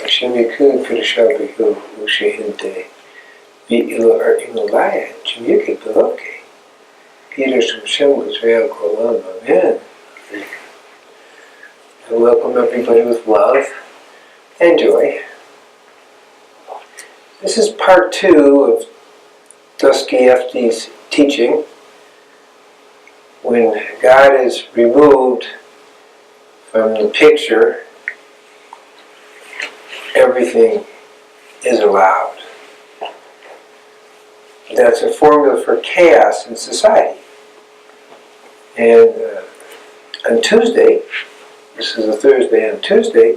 Shemiku Kirishabiku Ushihinte Be Ilo Inolaya, Chimiki Piloke, Peter Sumshem Real Kolam, Amen. I welcome everybody with love and joy. This is part 2 of Dostoevsky's teaching. When God is removed from the picture, everything is allowed. That's a formula for chaos in society. And on Tuesday, this is a Thursday, on Tuesday,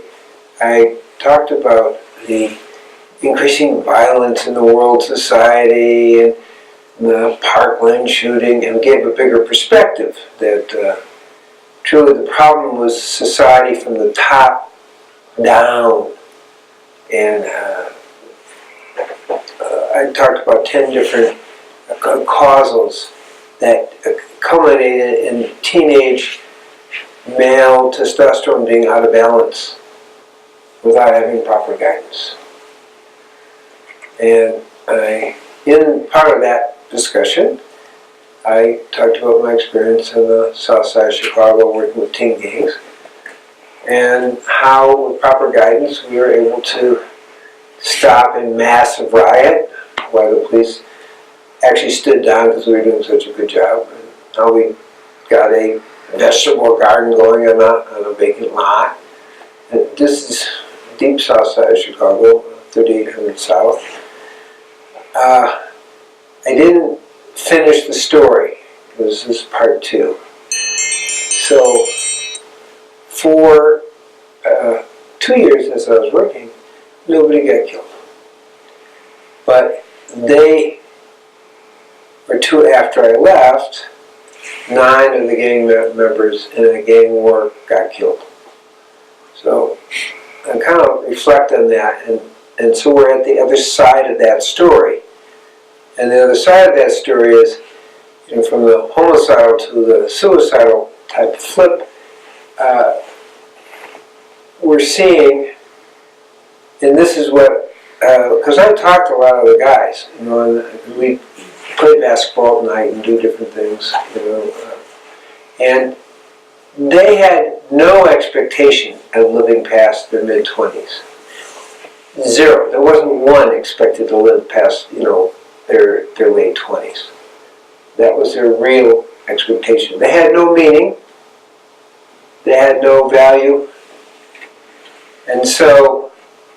I talked about the increasing violence in the world society and the Parkland shooting, and gave a bigger perspective that truly the problem was society from the top down. And I talked about 10 different causals that culminated in teenage male testosterone being out of balance without having proper guidance. And in part of that discussion, I talked about my experience in the south side of Chicago working with teen gangs, and how, with proper guidance, we were able to stop a massive riot while the police actually stood down because we were doing such a good job. And now we got a vegetable garden going on a vacant lot. And this is deep south side of Chicago, 3800 South. I didn't finish the story. This is part 2. So, for 2 years as I was working, nobody got killed. But day or 2 after I left, 9 of the gang members in a gang war got killed. So I kind of reflect on that, and so we're at the other side of that story. And the other side of that story is, from the homicidal to the suicidal type of flip, we're seeing, and this is what, because I talked to a lot of the guys, and we play basketball at night and do different things, and they had no expectation of living past their mid-20s. Zero. There wasn't one expected to live past, their late 20s. That was their real expectation. They had no meaning. They had no value. And so,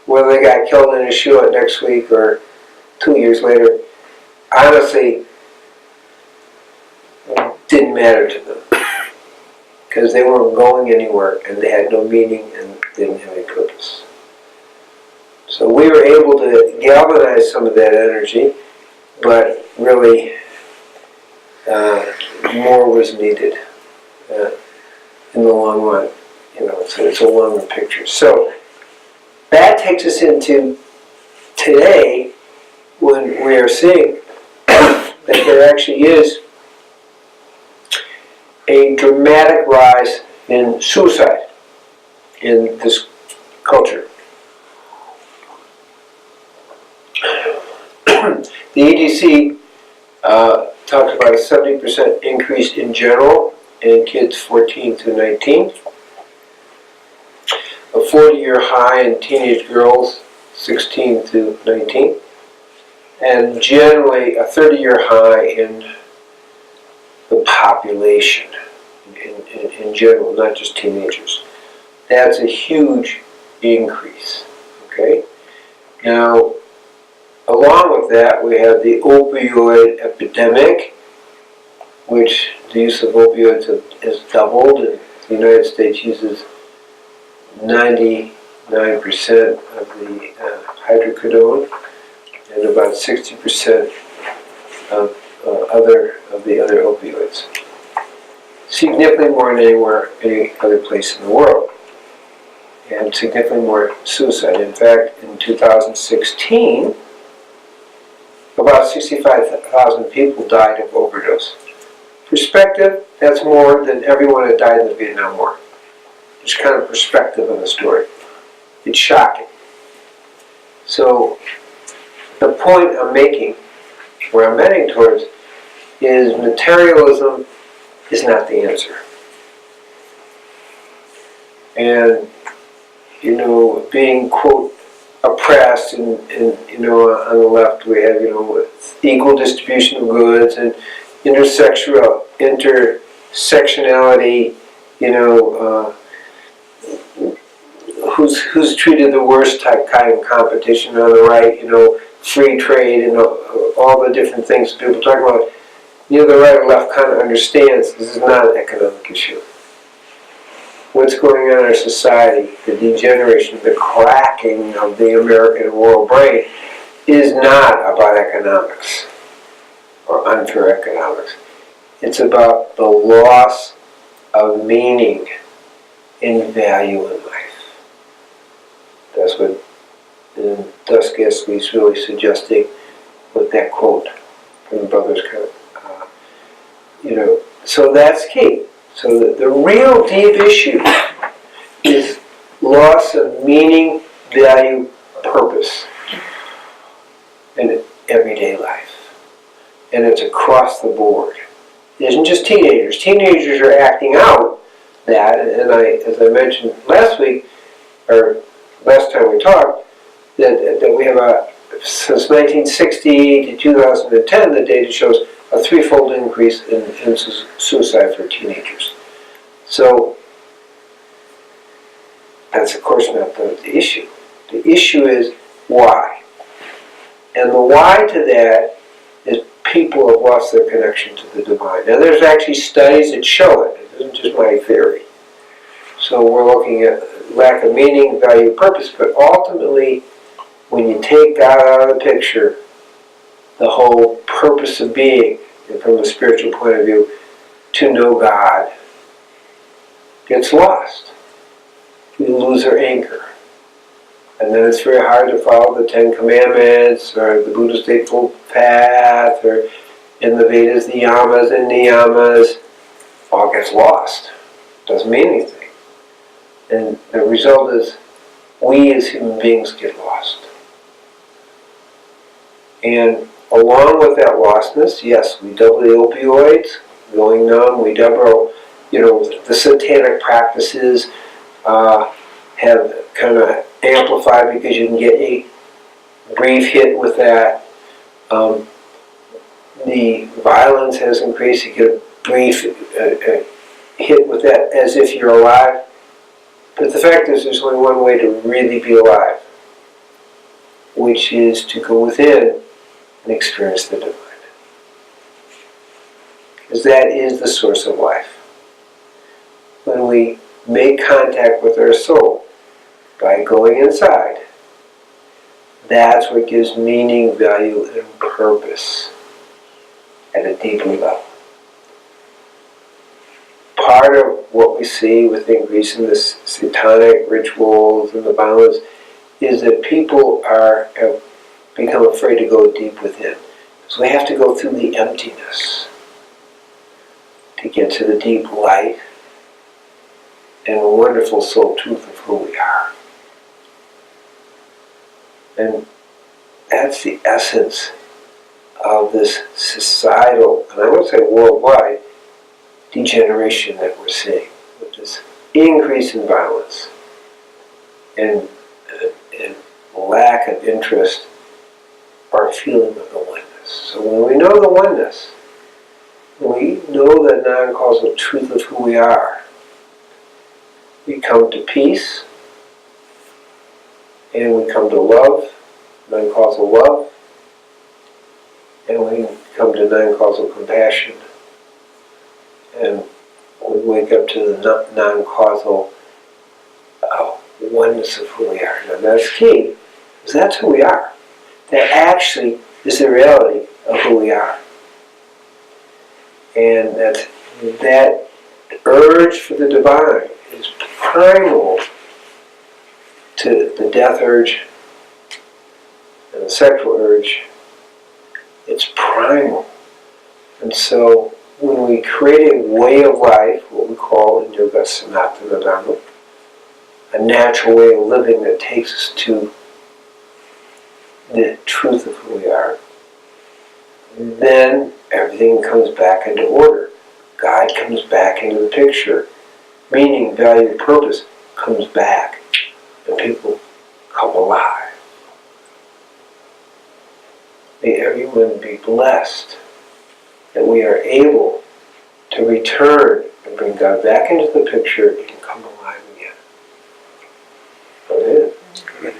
whether they got killed in a shootout next week or 2 years later, honestly, didn't matter to them. Because they weren't going anywhere, and they had no meaning and didn't have any purpose. So we were able to galvanize some of that energy, but really more was needed in the long run. So it's a longer picture. So that takes us into today, when we are seeing that there actually is a dramatic rise in suicide in this culture. The EDC talks about a 70% increase in general in kids 14 to 19, a 40-year high in teenage girls 16 to 19, and generally a 30-year high in the population in general, not just teenagers. That's a huge increase. Okay? Now, along with that, we have the opioid epidemic, which the use of opioids has doubled, and the United States uses 99% of the hydrocodone and about 60% of the other opioids. Significantly more than any other place in the world. And significantly more suicide. In fact, in 2016, about 65,000 people died of overdose. Perspective, that's more than everyone that died in the Vietnam War. Just kind of perspective on the story. It's shocking. So the point I'm making, where I'm heading towards, is materialism is not the answer. And, being, quote, oppressed, and on the left we have, equal distribution of goods and intersectionality, who's treated the worst kind of competition. On the right, free trade and all the different things people talk about. The right and left kind of understands this is not an economic issue. What's going on in our society, the degeneration, the cracking of the American and world brain, is not about economics or unfair economics. It's about the loss of meaning and value in life. That's what Dostoevsky is really suggesting with that quote from the Brothers. So that's key. So the real deep issue is loss of meaning, value, purpose in everyday life. And it's across the board. It isn't just teenagers. Teenagers are acting out that, and as I mentioned last week, or last time we talked, that we have since 1960 to 2010, the data shows a threefold increase in suicide for teenagers. So that's of course not the issue. The issue is why. And the why to that is people have lost their connection to the divine. Now there's actually studies that show it. It isn't just my theory. So we're looking at lack of meaning, value, purpose, but ultimately when you take God out of the picture, the whole purpose of being, and from a spiritual point of view, to know God, gets lost. We lose our anchor. And then it's very hard to follow the Ten Commandments, or the Buddhist Eightfold Path, or in the Vedas, the yamas and niyamas. All gets lost. Doesn't mean anything. And the result is, we as human beings get lost. And along with that lostness, yes, we double the opioids, going numb, we double, the satanic practices have kind of amplified because you can get a brief hit with that. The violence has increased, you get a brief hit with that as if you're alive. But the fact is, there's only one way to really be alive, which is to go within and experience the divine. Because that is the source of life. When we make contact with our soul by going inside, that's what gives meaning, value, and purpose at a deeper level. Part of what we see with the increase in the satanic rituals and the violence is that people have become afraid to go deep within. So we have to go through the emptiness to get to the deep light and the wonderful soul truth of who we are. And that's the essence of this societal, and I would say worldwide, degeneration that we're seeing, with this increase in violence and lack of interest or feeling of the oneness. So when we know the oneness, when we know the non-causal truth of who we are, we come to peace, and we come to love, non-causal love, and we come to non-causal compassion, and we wake up to the non-causal oneness of who we are. Now that's key, because that's who we are. That actually is the reality of who we are. And that urge for the divine is primal to the death urge and the sexual urge. It's primal. And so when we create a way of life, what we call in yoga Sanatana Dharma, a natural way of living that takes us to the truth of who we are, then everything comes back into order. God comes back into the picture. Meaning, value, purpose comes back, and people come alive. May everyone be blessed that we are able to return and bring God back into the picture and come alive again. Amen.